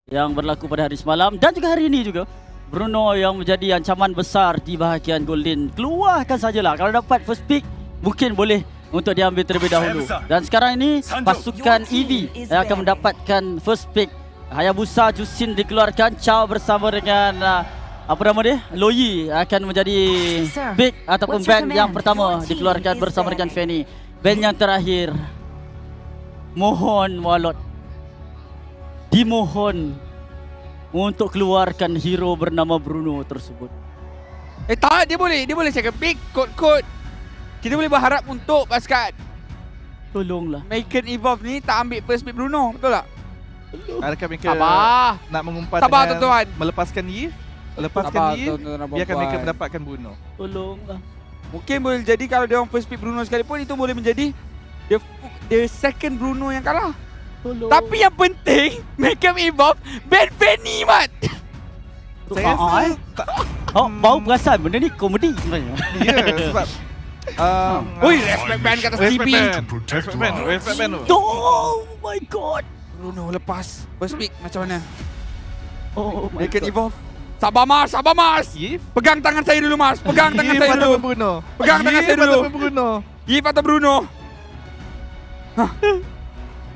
yang berlaku pada hari semalam dan juga hari ini juga. Bruno yang menjadi ancaman besar di bahagian Golden. Keluarkan sajalah. Kalau dapat first pick, mungkin boleh untuk diambil terlebih dahulu. Dan sekarang ini pasukan EV yang akan mendapatkan first pick. Hayabusa Jusin dikeluarkan. Chow bersama dengan apa nama dia? Loyi akan menjadi pick ataupun band yang pertama dikeluarkan bersama dengan Fanny. Band yang terakhir, mohon Walot, dimohon untuk keluarkan hero bernama Bruno tersebut. Tak, dia boleh cakap pick kod-kod. Kita boleh berharap untuk pasukan Tolonglah. American Evolve ni tak ambil first pick Bruno, betul tak? Adakah mereka Sabar. nak mengumpat Sabar, dengan tuan-tuan. melepaskan Yves? Melepaskan Sabar, Yves, tuan-tuan, biarkan mereka puan. mendapatkan Bruno. Tolonglah. Mungkin boleh jadi kalau dia orang first pick Bruno sekalipun, itu boleh menjadi the second Bruno yang kalah. Tolong. Tapi yang penting American Evolve ban Fanny, Mat. Saya rasa Bau perasan benda ni komedi sebenarnya. ya, sebab Oi, respect ban kat atas TP. Respect ban tu. Oh my god. Bruno lepas first pick macam mana? Oh my American god. Evolve. Sabar Mas. Yves, Pegang tangan saya dulu, Mas. Pegang tangan saya Yves dulu. ataupun Bruno. Pegang tangan saya dulu. ataupun Bruno. Yves atau Bruno?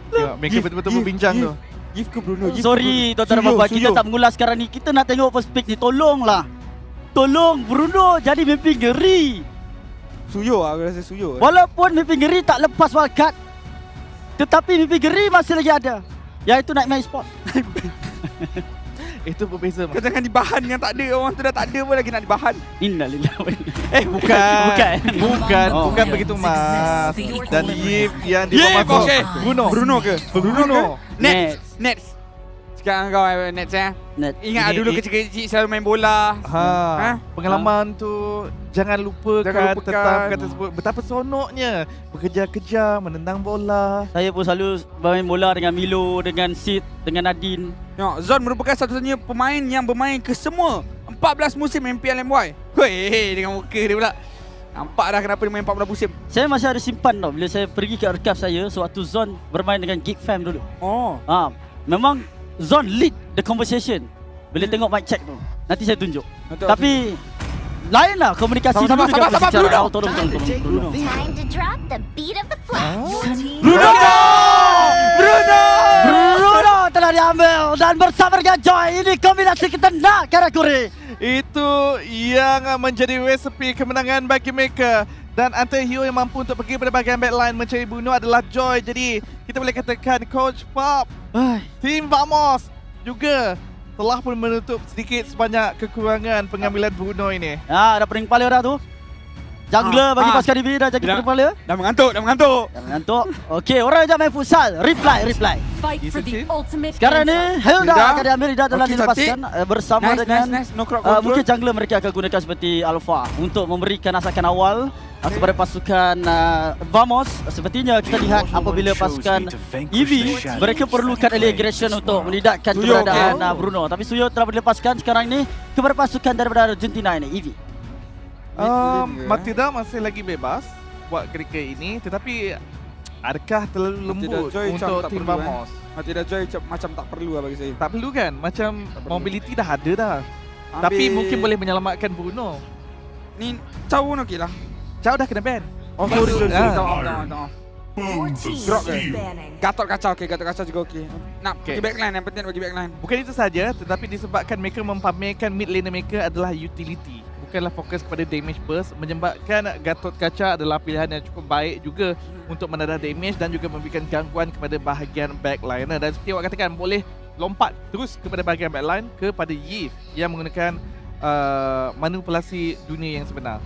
Ya, mereka betul-betul berbincang tu. Yves ke Bruno? Yves ke Sorry Bruno? tuan-tuan dan puan, kita tak mengulas sekarang ni. Kita nak tengok first pick ni. Tolonglah. Tolong Bruno jadi mimpi ngeri. Suyo lah, aku rasa Suyo. Walaupun mimpi ngeri tak lepas wildcard, tetapi mimpi ngeri masih lagi ada. Iaitu Nightmare Sport. Itu berbeza. Kau jangan dibahan yang tak ada. Orang tu dah tak ada pun lagi nak dibahan. Innalillah. Bukan. Oh, Bukan okay. begitu, Mas. Dan Yves yang Yves, dimasuk. okey. Bruno ke? Bruno. Nets. Sekarang kau Nets Net. Ingat Ini- dulu kecil-kecil selalu main bola. Pengalaman tu jangan lupakan Jangan lupakan. tentang perkataan tersebut. Betapa seronoknya berkejar-kejar menendang bola. Saya pun selalu bermain bola dengan Milo, dengan Sid, dengan Nadine. Tengok, Zon merupakan satu-satunya pemain yang bermain ke semua 14 musim MPL MY. Hei, dengan muka dia pula. Nampak dah kenapa dia main 14 musim. Saya masih ada simpan tau bila saya pergi ke archive saya sewaktu Zon bermain dengan Geek Fam dulu. Oh. Memang Zon lead the conversation bila tengok mic check tu. Nanti saya tunjuk. Tapi lainlah komunikasi Sabar, dulu dengan sabar, pembicaraan. Bruno. Tolong Bruno. Time to drop the beat of the flag. Bruno Telah diambil dan bersama dengan Joy. Ini kombinasi kita nak karakuri. Itu yang menjadi resepi kemenangan bagi mereka. Dan antara hero yang mampu untuk pergi pada bahagian backline mencari bunuh adalah Joy. Jadi kita boleh katakan Coach Pop, Team Vamos juga telah pun menutup sedikit sebanyak kekurangan pengambilan Bruno ini. Dah pening kepala dah tu. Jungler bagi pasukan DB dah jaga pening kepala. Dah mengantuk. Jangan ngantuk. Okey, orang yang make futsal. Reply. Fight for the ultimate Sekarang ni Hilda Hilda. akan diambil. Hilda telah Okey, dilepaskan bersama dengan Nice. No crowd control. mungkin jungler mereka akan gunakan seperti Alpha untuk memberikan asakan awal kepada pasukan Vamos. Sepertinya kita lihat apabila pasukan EV mereka perlukan early aggression untuk menidakkan Suyo, keberadaan okey. Bruno. Tapi Suyo telah dilepaskan sekarang ni kepada pasukan daripada Argentina ini, EV. Matilda masih lagi bebas buat ketika ini, tetapi adakah terlalu lembut Joy macam untuk tak Team perlu, Vamos? Matilda Joy macam tak perlu lah bagi saya. Tak perlu kan? Macam perlu. mobility dah ada dah. Tapi mungkin boleh menyelamatkan Bruno. Ni Chow pun okey lah. Chow dah kena ban. Oh, sorry. Ah. Maaf. Your team Drop is ke? banning. Gatot kacau juga okey. Nak Okay. pergi backline, yang penting bagi backline. Bukan itu saja, tetapi disebabkan mereka mempamerkan mid laner mereka adalah utility. Bukanlah fokus kepada damage burst, menyebabkan Gatot Kaca adalah pilihan yang cukup baik juga untuk menadah damage dan juga memberikan gangguan kepada bahagian backliner. Dan seperti awak katakan, boleh lompat terus kepada bahagian backline kepada Yves yang menggunakan manipulasi dunia yang sebenar.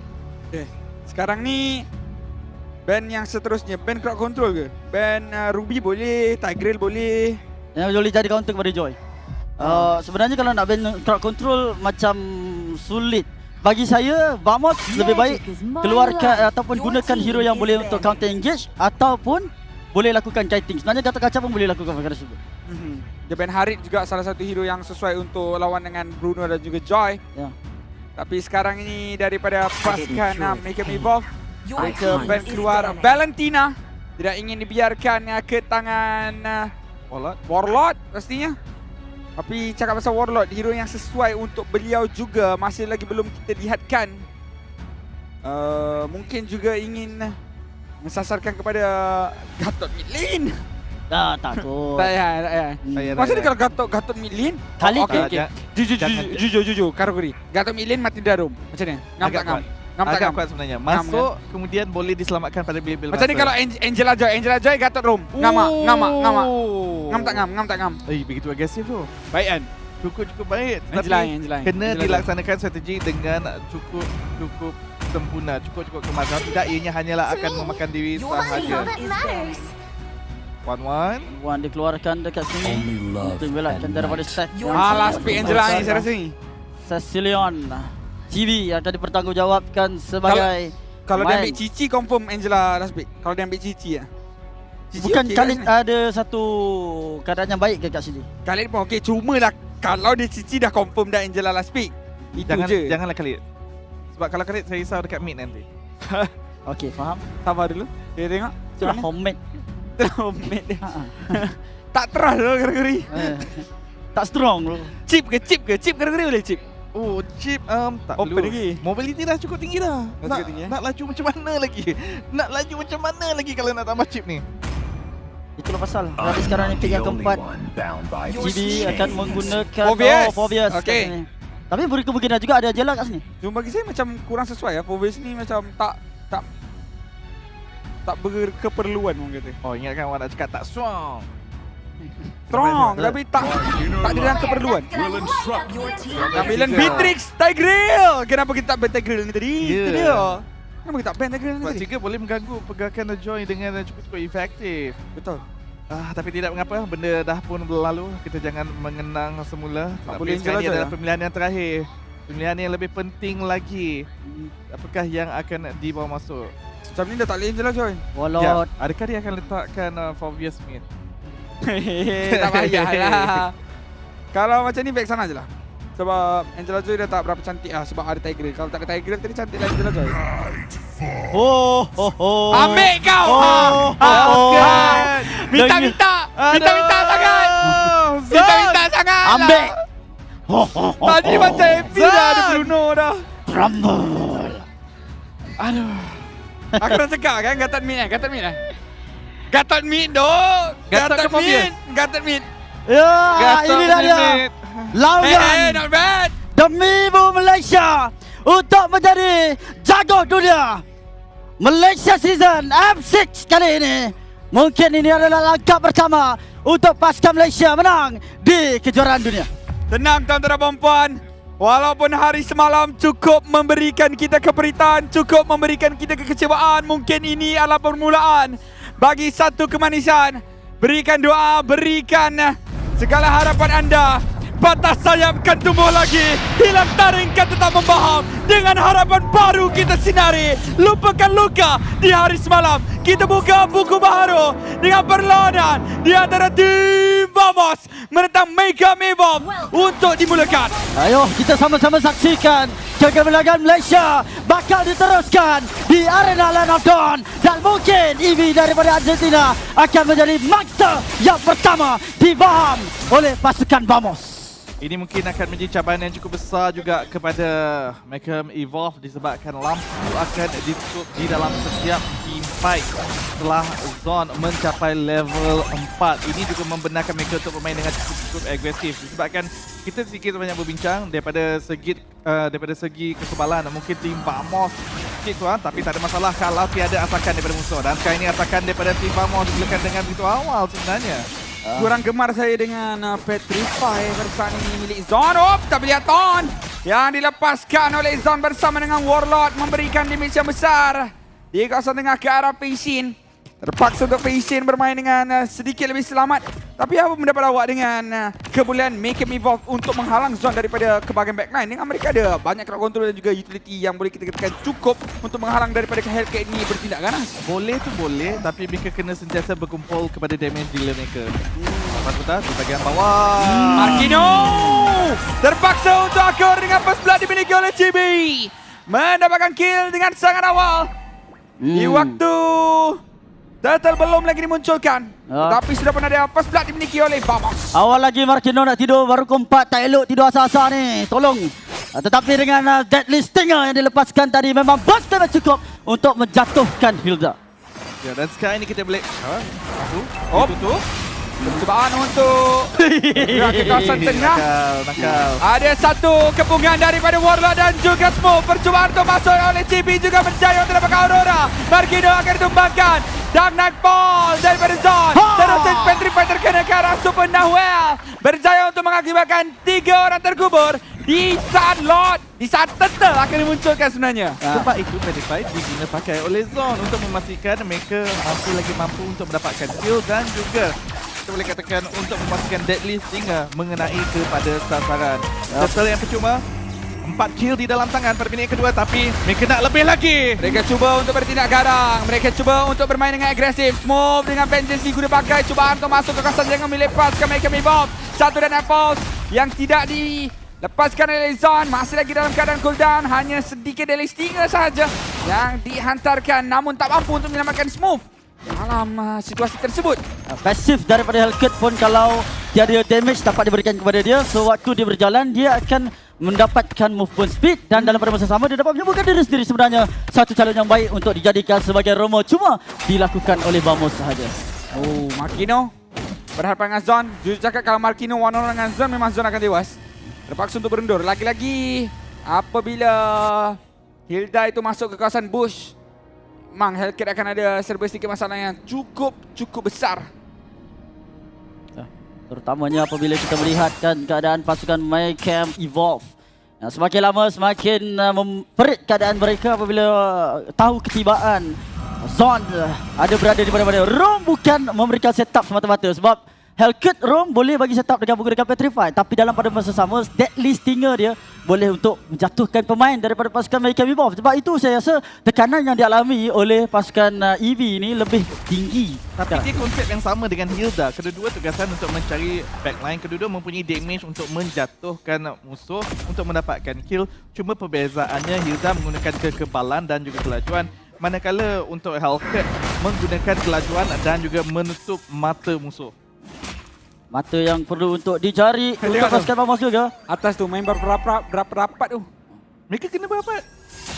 Okay. Sekarang ni band yang seterusnya, band crowd control ke? Band Ruby boleh, Tigreal boleh. Yang boleh jadi counter kepada Joy. Sebenarnya kalau nak ban crowd control macam sulit. Bagi saya, Vamos lebih baik keluarkan ataupun gunakan hero yang boleh untuk counter engage ataupun boleh lakukan kiting. Sebenarnya Gatot Kaca pun boleh lakukan perkara tersebut. Dia band Harit juga salah satu hero yang sesuai untuk lawan dengan Bruno dan juga Joy. Ya. Tapi sekarang ini daripada pasukan Make Em Evolve, Your mereka team band is keluar banning. Valentina. Tidak ingin dibiarkan ke tangan Wallet. Warlord pastinya. Tapi cakap pasal Warlord, hero yang sesuai untuk beliau juga masih lagi belum kita lihatkan. Mungkin juga ingin mensasarkan kepada Gatot mid lane. Dah takut. Tak payah. Maksudnya kalau Gatot mid lane, Kali okey. Jangan. Jujur kategori. Gatot mid lane mati darum. Macam ni? Ngam tak ngam? Ngam tak Agak ngam? kuat sebenarnya. Masuk kemudian boleh diselamatkan pada bil-bil Macam ni kalau Angela Joy Gatot roam. Ngam tak ngam? Begitu agresif tu. Baik kan? Cukup baik. Angela. Kena dilaksanakan strategi dengan cukup sempurna, cukup kemasan. Tidak ianya hanyalah akan memakan diri You're all sahaja. that matters. 1-1. Wan dikeluarkan dekat sini untuk belakkan daripada set. Last pick Angela ni saya rasa ni. Cecilion Cibi yang akan dipertanggungjawabkan sebagai Kalau dia pemain. ambil Cici confirm Angela last pick. Kalau dia ambil Cici lah. Cici Bukan okey Khalid kan? ada satu keadaan yang baik ke kat sini. Khalid pun okey, cuma lah kalau dia Cici dah confirm dah Angela last pick. Itu je. Janganlah Khalid. Sebab kalau Khalid saya risau dekat mid nanti. Okey, faham? Sabar dulu. Kita tengok. Itulah homemade. Homemade dia. Ha. Tak terus dulu kategori. Tak strong tu. Chip ke? Chip kategori boleh chip. Oh, chip tak Open perlu. lagi. Mobility dah cukup tinggi dah. Dah cukup tinggi, Nak laju macam mana lagi? Nak laju macam mana lagi kalau nak tambah chip ni? Itulah pasal. Tapi sekarang ni pick yang keempat. GB akan menggunakan Foveus. Foveus kat Okey. sini. Tapi beri kemungkinan juga ada Angela kat sini. Cuma bagi saya macam kurang sesuai ya. Foveus ni macam tak berkeperluan orang kata. Oh, ingatkan awak nak cakap tak strong. Strong tapi tak ada dalam keperluan. Your team Ambilan Beatrix Tigreal. Kenapa kita tak ban Tigreal ni tadi? Ya. Itu dia. Kenapa kita tak ban Tigreal ni Sebab tadi? 3 boleh mengganggu pergerakan Joy dengan cukup efektif. Betul. Tapi tidak mengapa, benda dah pun berlalu. Kita jangan mengenang semula. Tak Tapi boleh sekarang ni Angela adalah Joy, pemilihan yang terakhir. Pemilihan yang lebih penting lagi. Apakah yang akan dibawa masuk? Macam ni dah tak boleh Angela Joy. Walot. Adakah dia akan letakkan Foveus mid? Tak payahlah. Kalau macam ni back sana je lah. Sebab Angela Joy dah tak berapa cantik lah. Sebab ada Tigreal. Kalau tak ada Tigreal tadi cantik lah Angela Joy. Oh. Ambil kau! Minta sangat! Minta sangat! Ambil. Tadi macam happy dah ada Bruno dah. Rumble. Aduh. Aku dah cakap kan Gatot mid kan? Gatot mid dok! Gatot mid! Ya, inilah dia. Hey, Lawan not bad! demi Malaysia untuk menjadi jago dunia. Malaysia Season M6 kali ini. Mungkin ini adalah langkah pertama untuk pasukan Malaysia menang di kejuaraan dunia. Tenang tuan-tuan dan puan-puan. Walaupun hari semalam cukup memberikan kita keperitan, cukup memberikan kita kekecewaan, mungkin ini adalah permulaan bagi satu kemanisan. Berikan doa, berikan segala harapan anda. Patah sayap kan tumbuh lagi, hilang taring kan tetap membahang. Dengan harapan baru kita sinari, lupakan luka di hari semalam. Kita buka buku baru dengan perlawanan di antara tim Vamos menentang Mega Evolve untuk dimulakan. Ayo kita sama-sama saksikan kegemilangan Malaysia bakal diteruskan di arena Land of Dawn. Dan mungkin Eevee daripada Argentina akan menjadi mangsa yang pertama dibaham oleh pasukan Vamos. Ini mungkin akan menjadi cabaran yang cukup besar juga kepada Mega Evolve disebabkan lampu akan ditutup di dalam setiap team fight setelah Zone mencapai level 4. Ini juga membenarkan mereka untuk bermain dengan cukup agresif disebabkan kita sedikit banyak berbincang daripada segi kekebalan. Mungkin tim Vamos sikit kurang, tapi tak ada masalah kalau tiada asakan daripada musuh. Dan sekarang ini asakan daripada tim Vamos dimulakan dengan begitu awal sebenarnya. Kurang gemar saya dengan Petrify pada ini milik Zon. Tak boleh Ton yang dilepaskan oleh Zon bersama dengan Warlord memberikan damage yang besar di kawasan tengah ke arah Feixin. Terpaksa untuk Feixin bermain dengan sedikit lebih selamat. Tapi apa pendapat awak dengan kebolehan Make Him Evolve untuk menghalang Zon daripada kebahagian backline? Dengan mereka ada banyak crowd control dan juga utility yang boleh kita katakan cukup untuk menghalang daripada Hellcat ini bertindak ganas. Boleh tu boleh, tapi mereka kena sentiasa berkumpul kepada damage dealer mereka. Betul di bahagian bawah. Markino terpaksa untuk akur dengan first blood dimiliki oleh CB. Mendapatkan kill dengan sangat awal. Di waktu Turtle belum lagi dimunculkan. Tetapi sudah pernah ada first blood dimiliki oleh Vamos. Awal lagi Markino nak tidur, baru keempat tak elok tidur asal-asal ni. Tolong. Tetapi dengan Deadly Stinger yang dilepaskan tadi memang burst damage cukup untuk menjatuhkan Hilda. Ya, dan sekarang ini kita boleh Oh, betul. Percubaan untuk gerak ke kawasan tengah. Nakal. Ada satu kepungan daripada Warlord dan juga Smoke. Percubaan untuk masuk oleh CB juga berjaya untuk dapatkan Aurora. Markino akan ditumbangkan. Dark Nightfall daripada Zon. Terus Infantry Fighter kena ke arah Super Nahwell. Berjaya untuk mengakibatkan 3 orang terkubur. Di saat Lord, di saat Turtle akan dimunculkan sebenarnya. Sebab itu Medify diguna pakai oleh Zon untuk memastikan mereka mampu untuk mendapatkan kill dan juga kita boleh katakan untuk memastikan Deadly Stinger mengenai kepada sasaran. Turtle yang percuma 4 kill di dalam tangan pada minit kedua, tapi mereka nak lebih lagi. Mereka cuba untuk bertindak garang. Mereka cuba untuk bermain dengan agresif. Move dengan vengeance diguna pakai. Cubaan untuk masuk ke kawasan jangan melepaskan mereka Evolve. Satu dan Apples yang tidak dilepaskan oleh Zon. Masih lagi dalam keadaan cooldown. Hanya sedikit Deadly Stinger sahaja yang dihantarkan. Namun tak mampu untuk menyelamatkan Smooth dalam situasi tersebut. Pasif daripada Hellcat pun kalau tiada damage dapat diberikan kepada dia. So waktu dia berjalan, dia akan mendapatkan movement speed dan dalam pada masa sama dia dapat menyembuhkan diri sendiri sebenarnya. Satu calon yang baik untuk dijadikan sebagai Romo, cuma dilakukan oleh Vamos sahaja. Oh, Markino berhadapan dengan Zon. Jujur cakap kalau Markino one-on-one dengan Zon, memang Zon akan tewas. Terpaksa untuk berundur. Lagi-lagi apabila Hilda itu masuk ke kawasan bush, memang Hellcat akan ada serba sedikit masalah yang cukup besar. Terutamanya apabila kita melihatkan keadaan pasukan My Camp Evolve. Semakin lama semakin memperit keadaan mereka apabila tahu ketibaan Zon ada berada di mana-mana. Rom bukan memberikan setup semata-mata sebab Hellcat Rom boleh bagi setup dengan menggunakan Petrify, tapi dalam pada masa sama Deadly Stinger dia boleh untuk menjatuhkan pemain daripada pasukan My Camp Evolve. Sebab itu saya rasa tekanan yang dialami oleh pasukan EV ini lebih tinggi. Tapi dia konsep yang sama dengan Hilda. Kedua-dua tugasan untuk mencari backline, kedua-dua mempunyai damage untuk menjatuhkan musuh untuk mendapatkan kill. Cuma perbezaannya Hilda menggunakan kekebalan dan juga kelajuan, manakala untuk Hellcat menggunakan kelajuan dan juga menutup mata musuh. Mata yang perlu untuk dicari untuk pasukan Vamos juga. Atas tu main berapa rapat tu. Mereka kena berapat.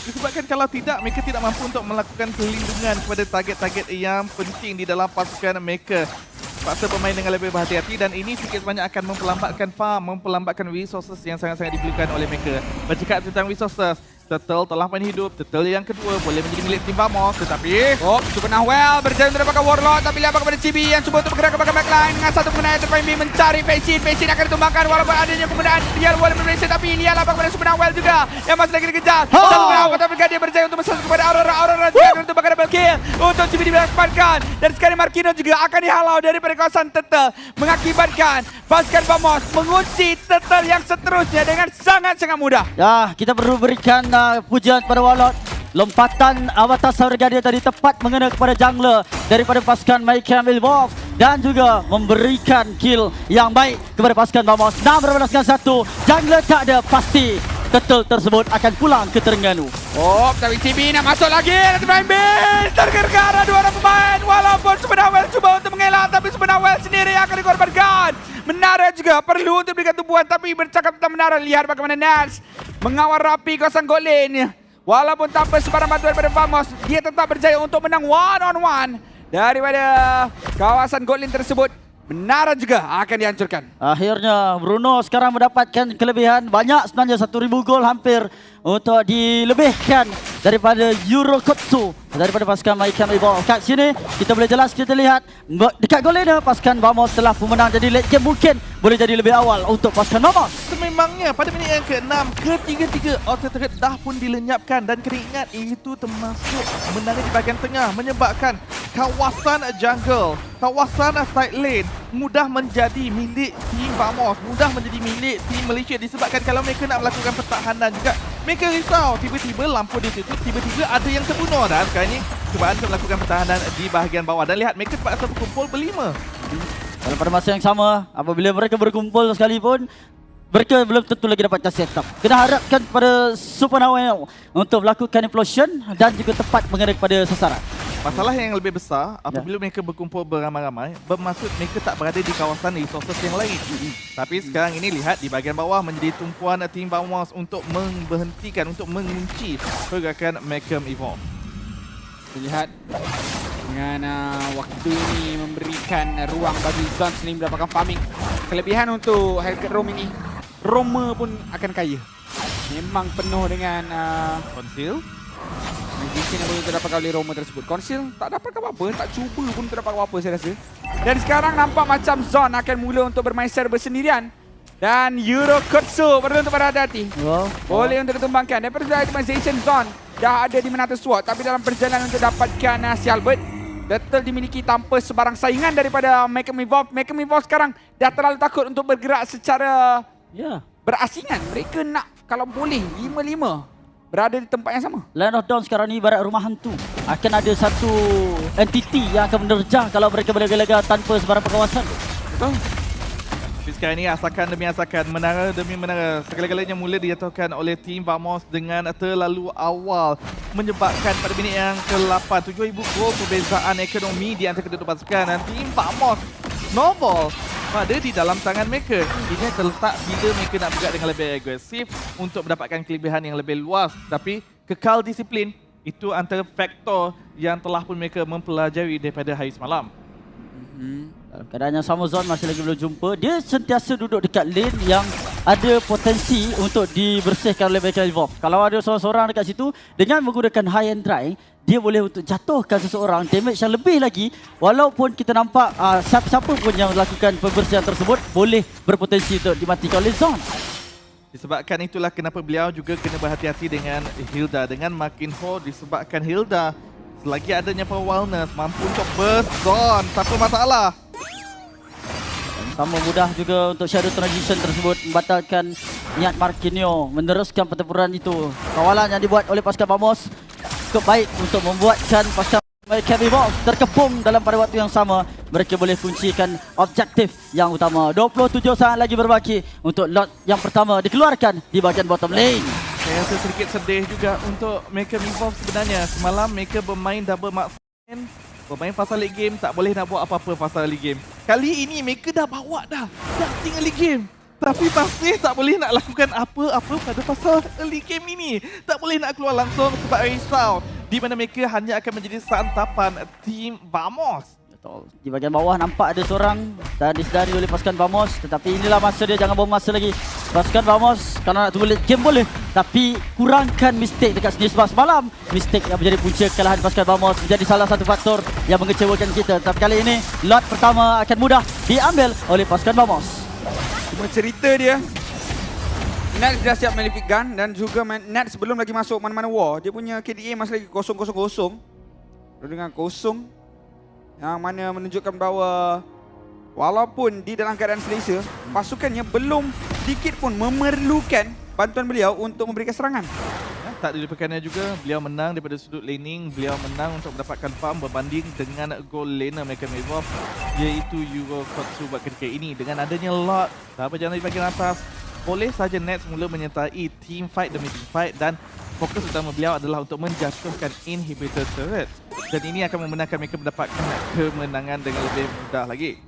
Disebabkan kalau tidak, mereka tidak mampu untuk melakukan perlindungan kepada target-target yang penting di dalam pasukan mereka. Paksa bermain dengan lebih berhati-hati dan ini sikit sebanyak akan memperlambatkan farm, memperlambatkan resources yang sangat-sangat diperlukan oleh mereka. Bercakap tentang resources, Turtle telah main hidup. Turtle yang kedua boleh menjadi milik tim Vamos, tetapi Super Nahwell berjaya untuk dapatkan Warlord, tapi lihat kepada CB yang cuba untuk bergerak ke belakang backline dengan satu penggunaan terpaimbi mencari Faceit. Faceit akan ditumbangkan walaupun adanya penggunaan Real World Embrace, tapi lihatlah kepada Super Nahwell juga yang masih lagi dikejar. Satu penggunaan tapi dia berjaya untuk masuk kepada Aurora. Aurora juga akan ditumbangkan double kill untuk CB didapatkan, dan sekarang Markino juga akan dihalau daripada kawasan Turtle, mengakibatkan pasukan Vamos mengunci Turtle yang seterusnya dengan sangat-sangat mudah. Ya, kita perlu berikan pujian kepada Warlord. Lompatan Avatar Saur Guardian tadi tepat mengena kepada jungler daripada pasukan My Camp Evolve dan juga memberikan kill yang baik kepada pasukan Vamos. 6-1. Jungler tak ada, pasti Turtle tersebut akan pulang ke Terengganu. Oh, tapi CB nak masuk lagi. Nanti main bin. Tergergara dua orang pemain. Walaupun Super Nahwell cuba untuk mengelak, tapi Super Nahwell sendiri akan dikorbankan. Menara juga perlu untuk berikan tumpuan, tapi bercakap tentang menara, lihat bagaimana Nats mengawal rapi kawasan goal lane. Walaupun tanpa sebarang bantuan daripada Vamos, dia tetap berjaya untuk menang one-on-one daripada kawasan goal lane tersebut. Menara juga akan dihancurkan. Akhirnya Bruno sekarang mendapatkan kelebihan banyak sebenarnya, 1000 gol hampir untuk dilebihkan daripada Eurokotsu daripada pasukan My Camp Evolve. Kat sini kita boleh jelas kita lihat dekat gol lane pasukan Vamos telah pemenang, jadi late game mungkin boleh jadi lebih awal untuk pasukan Vamos. sememangnya pada minit yang ke-6 ketiga-tiga auto turret dah pun dilenyapkan, dan kena ingat itu termasuk menara di bahagian tengah, menyebabkan kawasan jungle, kawasan side lane mudah menjadi milik tim Vamos, mudah menjadi milik tim Malaysia, disebabkan kalau mereka nak melakukan pertahanan juga mereka risau, tiba-tiba lampu ditutup, tiba-tiba ada yang terbunuh, dan sekarang ini cubaan untuk melakukan pertahanan di bahagian bawah, dan lihat mereka terpaksa berkumpul berlima. Dalam pada masa yang sama, apabila mereka berkumpul sekalipun, mereka belum tentu lagi dapatkan setup. Kena harapkan pada Super Nahwell untuk melakukan implosion dan juga tepat mengenai kepada sasaran. Masalah yang lebih besar, apabila mereka berkumpul beramai-ramai, bermaksud mereka tak berada di kawasan resources yang lain. Tapi sekarang ini lihat di bahagian bawah menjadi tumpuan tim Vamos untuk memberhentikan, untuk mengunci pergerakan Macam Evolve. Lihat dengan waktu ini memberikan ruang bagi Zon sendiri mendapatkan farming. Kelebihan untuk Hellcat Roam ini, Roma pun akan kaya. Memang penuh dengan Conceal. magician yang boleh terdapatkan oleh Roma tersebut. Conceal tak dapatkan apa-apa, tak cuba pun terdapat apa-apa saya rasa. Dan sekarang nampak macam Zon akan mula untuk bermain secara bersendirian. Dan Eurokotsu perlu untuk berhati-hati. Boleh untuk ditumbangkan. Daripada sudah optimization Zon dah ada di Menata Sword. Tapi dalam perjalanan untuk dapatkan si Albert, Turtle dimiliki tanpa sebarang saingan daripada Macam Evolve. Macam Evolve sekarang dah terlalu takut untuk bergerak secara berasingan. Mereka nak kalau boleh 5-5 berada di tempat yang sama. Land of Dawn sekarang ni ibarat rumah hantu. Akan ada satu entiti yang akan menerjang kalau mereka berlega-lega tanpa sebarang pengawasan. Betul. Tapi sekarang ini asakan demi asakan, menara demi menara, segala-galanya mula dijatuhkan oleh tim Vamos dengan terlalu awal, menyebabkan pada minit yang ke-8 7,000 gol perbezaan ekonomi di antara kedua pasukan, dan tim Vamos Novel ada di dalam tangan mereka. Ini terletak bila mereka nak bergerak dengan lebih agresif untuk mendapatkan kelebihan yang lebih luas. Tapi kekal disiplin itu antara faktor yang telah pun mereka mempelajari daripada hari semalam. Dalam keadaan yang sama, Zon masih lagi belum jumpa. Dia sentiasa duduk dekat lane yang ada potensi untuk dibersihkan oleh Macam Evolve. Kalau ada seorang-seorang dekat situ, dengan menggunakan high and dry, dia boleh untuk jatuhkan seseorang, damage yang lebih lagi. Walaupun kita nampak siapa-siapa pun yang melakukan pembersihan tersebut boleh berpotensi untuk dimatikan oleh Zon. Disebabkan itulah kenapa beliau juga kena berhati-hati dengan Hilda, dengan Markinho, disebabkan Hilda selagi adanya power wellness mampu untuk burst Zon, tak apa masalah. Sama mudah juga untuk Shadow Transition tersebut membatalkan niat Marquinhos meneruskan pertempuran itu. Kawalan yang dibuat oleh pasukan Vamos cukup baik untuk membuatkan pasukan Macam Evolve terkepung dalam pada waktu yang sama. Mereka boleh kuncikan objektif yang utama. 27 saat lagi berbaki untuk lot yang pertama dikeluarkan di bahagian bottom lane. Saya rasa sedikit sedih juga untuk Macam Evolve sebenarnya. Semalam mereka bermain double marksman, bermain pasal late game, tak boleh nak buat apa-apa pasal early game. Kali ini mereka dah bawa dah tinggal early game. Tapi masih tak boleh nak lakukan apa-apa pada pasal early game ini. Tak boleh nak keluar langsung sebab risau. Di mana mereka hanya akan menjadi santapan tim Vamos. Di bahagian bawah nampak ada seorang dan disedari oleh pasukan Vamos. Tetapi inilah masa dia, jangan buang masa lagi. Pasukan Vamos kalau nak tunggu late game boleh, tapi kurangkan mistake dekat sini. Sebab semalam mistake yang menjadi punca kekalahan pasukan Vamos menjadi salah satu faktor yang mengecewakan kita. Tapi kali ini lot pertama akan mudah diambil oleh pasukan Vamos. Cuma cerita dia, Nats dah siap Malefic Gun dan juga Nats sebelum lagi masuk mana-mana war, dia punya KDA masih lagi 0-0-0 dengan kosong, yang mana menunjukkan bahawa walaupun di dalam keadaan selesa, pasukannya belum sedikit pun memerlukan bantuan beliau untuk memberikan serangan. Tak dilupakannya juga, beliau menang daripada sudut laning, beliau menang untuk mendapatkan farm berbanding dengan goal laner Macam Evolve, iaitu Eurokotsu buat ketika ini. Dengan adanya lot, tak berjalan di bahagian atas, boleh saja Nats mula menyertai team fight demi team fight, dan fokus utama beliau adalah untuk menjatuhkan inhibitor turret. Dan ini akan membenarkan mereka mendapatkan kemenangan dengan lebih mudah lagi.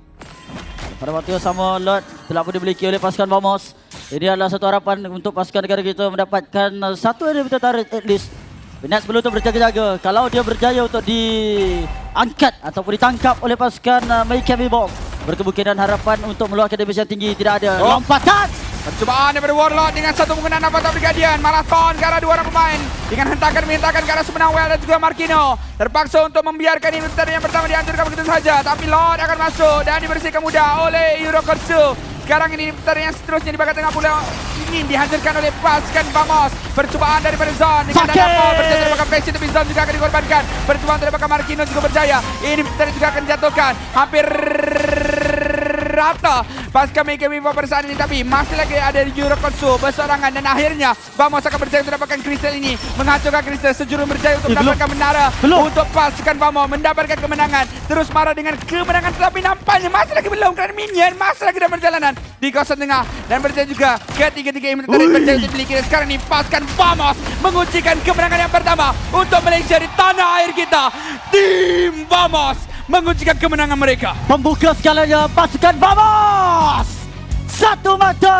Pada waktu yang sama, lot telah pun dimiliki oleh pasukan Vamos. Ini adalah satu harapan untuk pasukan negara kita mendapatkan satu inhibitor turret at least. Nats perlu untuk berjaga-jaga. Kalau dia berjaya untuk diangkat ataupun ditangkap oleh pasukan Macam Evolve, berkemungkinan harapan untuk meluarkan damage yang tinggi tidak ada. Lompatan! Percubaan daripada Warlock dengan satu penggunaan Avatar Brigadian. Marathon ke arah dua orang pemain dengan hentakan ke arah Semenang Well dan juga Marquinhos. Terpaksa untuk membiarkan inhibitor yang pertama dihancurkan begitu saja. Tapi Lord akan masuk dan dibersihkan mudah oleh Eurokotsu. Sekarang ini inhibitor yang seterusnya di bahagian tengah pula ingin dihancurkan oleh pasukan Vamos. Percubaan daripada Zon dengan Danapol berjaya daripada Pesci, tapi Zon juga akan dikorbankan. Percubaan daripada Marquinhos juga berjaya. Inhibitor juga akan dijatuhkan. Hampir merata pasukan Mega Viva pada saat ini. Tapi masih lagi ada Euroconsul bersorangan dan akhirnya Vamos akan berjaya untuk dapatkan kristal ini, menghancurkan kristal sejurus berjaya untuk mendapatkan menara untuk pasukan Vamos mendapatkan kemenangan. Terus marah dengan kemenangan, tetapi nampaknya masih lagi belum kerana minion masih lagi dalam perjalanan di kawasan tengah dan berjaya juga ketiga-tiga inventory berjaya untuk dimiliki. Dan sekarang ini pasukan Vamos menguncikan kemenangan yang pertama untuk Malaysia di tanah air kita. Tim Vamos menguncikan kemenangan mereka. Pembuka skalanya pasukan Vamos. Satu mata